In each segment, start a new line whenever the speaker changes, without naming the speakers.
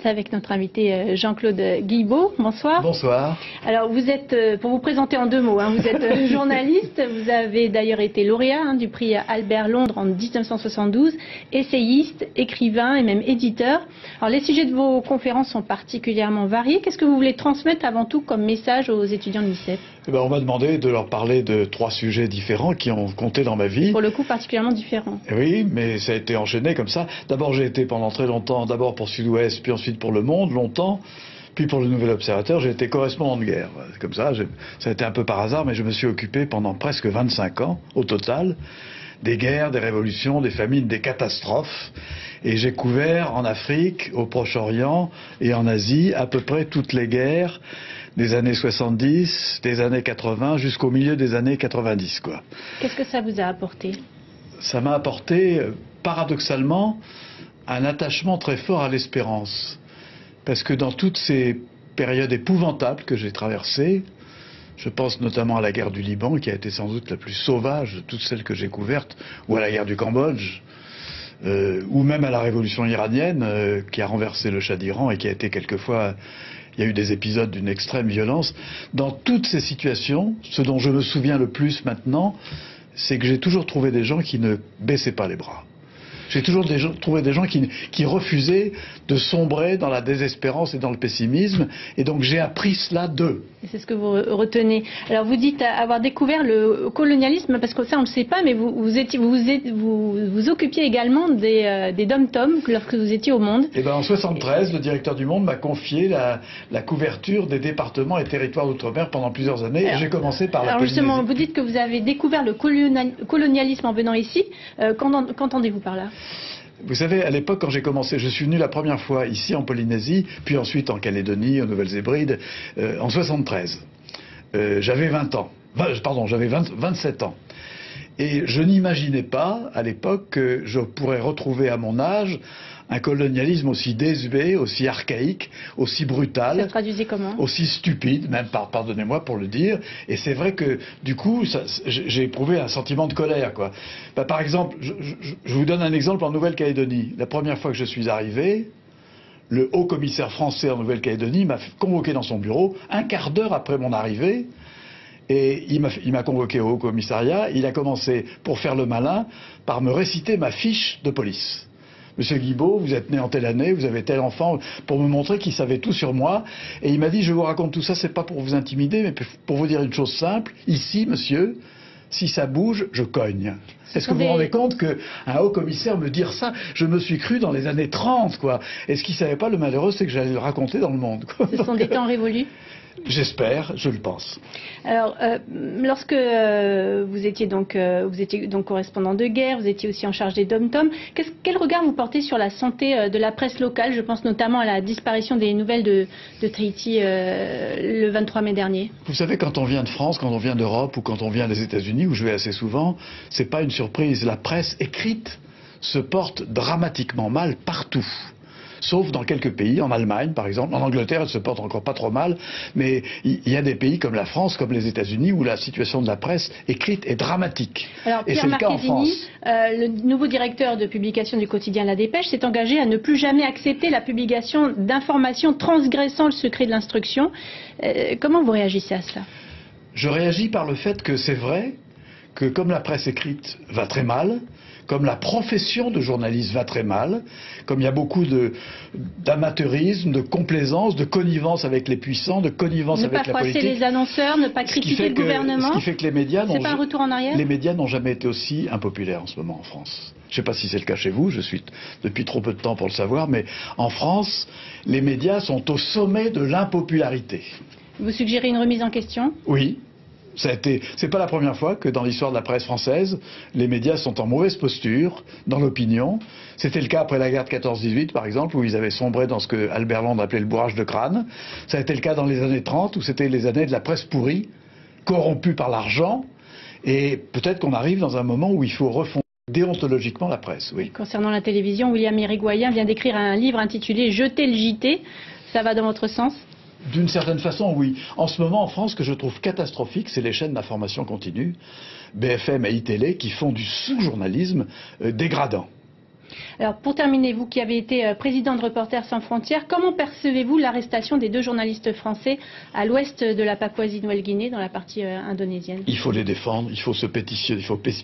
l'Express avec notre invité Jean-Claude Guilbault. Bonsoir.
Bonsoir.
Alors vous êtes, pour vous présenter en deux mots, vous êtes journaliste, vous avez d'ailleurs été lauréat du prix Albert Londres en 1972, essayiste, écrivain et même éditeur. Alors les sujets de vos conférences sont particulièrement variés. Qu'est-ce que vous voulez transmettre avant tout comme message aux étudiants de l'ICEP?
On m'a demandé de leur parler de 3 sujets différents qui ont compté dans ma vie.
Pour le coup particulièrement différents.
Oui, mais ça a été enchaîné comme ça. D'abord j'ai été pendant très longtemps, d'abord pour Sud-Ouest, puis ensuite pour Le Monde, longtemps. Puis pour le Nouvel Observateur, j'ai été correspondant de guerre. Comme ça a été un peu par hasard, mais je me suis occupé pendant presque 25 ans, au total, des guerres, des révolutions, des famines, des catastrophes. Et j'ai couvert en Afrique, au Proche-Orient et en Asie à peu près toutes les guerres des années 70, des années 80, jusqu'au milieu des années 90, quoi.
Qu'est-ce que ça vous a apporté?
Ça m'a apporté, paradoxalement, un attachement très fort à l'espérance. Parce que dans toutes ces périodes épouvantables que j'ai traversées, je pense notamment à la guerre du Liban, qui a été sans doute la plus sauvage de toutes celles que j'ai couvertes, ou à la guerre du Cambodge, ou même à la révolution iranienne, qui a renversé le Shah d'Iran et qui a été quelquefois... Il y a eu des épisodes d'une extrême violence. Dans toutes ces situations, ce dont je me souviens le plus maintenant, c'est que j'ai toujours trouvé des gens qui ne baissaient pas les bras. J'ai toujours trouvé des gens qui refusaient de sombrer dans la désespérance et dans le pessimisme. Et donc j'ai appris cela d'eux.
C'est ce que vous retenez. Alors vous dites avoir découvert le colonialisme, parce que ça on ne le sait pas, mais vous occupiez également des dom-toms lorsque vous étiez au Monde.
Et en 73, le directeur du Monde m'a confié la couverture des départements et territoires d'outre-mer pendant plusieurs années. Et j'ai commencé par la Polynésie.
Justement, vous dites que vous avez découvert le colonialisme en venant ici. Qu'entendez-vous par là?
Vous savez, à l'époque, quand j'ai commencé, je suis venu la première fois ici en Polynésie, puis ensuite en Calédonie, aux Nouvelles-Hébrides, en 73. J'avais 20 ans. Pardon, j'avais 27 ans. Et je n'imaginais pas, à l'époque, que je pourrais retrouver à mon âge un colonialisme aussi désuet, aussi archaïque, aussi brutal.
Ça se traduisait comment? Aussi
stupide, même, pardonnez-moi pour le dire. Et c'est vrai que, du coup, j'ai éprouvé un sentiment de colère, quoi. Par exemple, je vous donne un exemple en Nouvelle-Calédonie. La première fois que je suis arrivé, le haut commissaire français en Nouvelle-Calédonie m'a convoqué dans son bureau un quart d'heure après mon arrivée. Et il m'a convoqué au haut commissariat. Il a commencé, pour faire le malin, par me réciter ma fiche de police. Monsieur Guilbault, vous êtes né en telle année, vous avez tel enfant, pour me montrer qu'il savait tout sur moi. Et il m'a dit, je vous raconte tout ça, c'est pas pour vous intimider, mais pour vous dire une chose simple. Ici, monsieur, si ça bouge, je cogne. Est-ce que vous vous rendez compte qu'un haut commissaire me dire ça? Je me suis cru dans les années 30, quoi. Et ce qu'il savait pas, le malheureux, c'est que j'allais le raconter dans le monde, quoi.
Ce sont des temps révolus?
J'espère, je le pense.
Alors, lorsque vous étiez donc correspondant de guerre, vous étiez aussi en charge des dom-toms. Quel regard vous portez sur la santé de la presse locale? Je pense notamment à la disparition des nouvelles de Tahiti le 23 mai dernier.
Vous savez, quand on vient de France, quand on vient d'Europe ou quand on vient des États-Unis, où je vais assez souvent, c'est pas une surprise. La presse écrite se porte dramatiquement mal partout. Sauf dans quelques pays, en Allemagne par exemple, en Angleterre elle se porte encore pas trop mal, mais il y a des pays comme la France, comme les États-Unis, où la situation de la presse écrite est dramatique.
Alors Pierre Marchesini, le nouveau directeur de publication du quotidien La Dépêche, s'est engagé à ne plus jamais accepter la publication d'informations transgressant le secret de l'instruction. Comment vous réagissez à cela?
Je réagis par le fait que c'est vrai que comme la presse écrite va très mal, comme la profession de journaliste va très mal, comme il y a beaucoup d'amateurisme, de complaisance, de connivence avec les puissants, de connivence avec la politique.
Ne pas froisser les annonceurs, ne pas critiquer le gouvernement.
Ce qui fait que les médias
c'est pas un retour en arrière.
Les médias n'ont jamais été aussi impopulaires en ce moment en France. Je ne sais pas si c'est le cas chez vous, je suis depuis trop peu de temps pour le savoir, mais en France, les médias sont au sommet de l'impopularité.
Vous suggérez une remise en question?
Oui. C'est pas la première fois que dans l'histoire de la presse française, les médias sont en mauvaise posture dans l'opinion. C'était le cas après la guerre de 14-18 par exemple, où ils avaient sombré dans ce que Albert Londres appelait le bourrage de crâne. Ça a été le cas dans les années 30, où c'était les années de la presse pourrie, corrompue par l'argent. Et peut-être qu'on arrive dans un moment où il faut refonder déontologiquement la presse. Oui.
Concernant la télévision, William Irigoyen vient d'écrire un livre intitulé « Jeter le JT ». Ça va dans votre sens?
D'une certaine façon, oui. En ce moment, en France, ce que je trouve catastrophique, c'est les chaînes d'information continue, BFM et iTélé, qui font du sous-journalisme dégradant.
Alors pour terminer, vous qui avez été président de Reporters sans frontières, comment percevez-vous l'arrestation des 2 journalistes français à l'ouest de la Papouasie-Nouvelle-Guinée, dans la partie indonésienne?
Il faut les défendre, il faut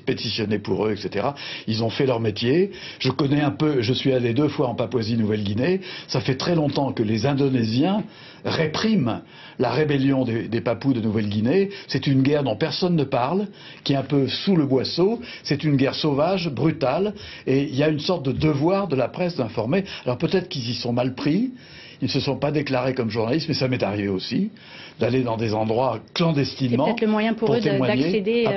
pétitionner pour eux, etc. Ils ont fait leur métier. Je connais un peu, je suis allé 2 fois en Papouasie-Nouvelle-Guinée. Ça fait très longtemps que les Indonésiens répriment la rébellion des Papous de Nouvelle-Guinée. C'est une guerre dont personne ne parle, qui est un peu sous le boisseau. C'est une guerre sauvage, brutale, et il y a une sorte de devoir de la presse d'informer. Alors peut-être qu'ils y sont mal pris. Ils ne se sont pas déclarés comme journalistes, mais ça m'est arrivé aussi, d'aller dans des endroits clandestinement.
C'est peut-être le moyen pour eux d'accéder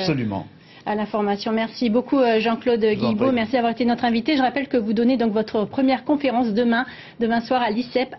à l'information. Merci beaucoup Jean-Claude Guilbault, merci d'avoir été notre invité. Je rappelle que vous donnez donc votre première conférence demain soir à l'ICEP.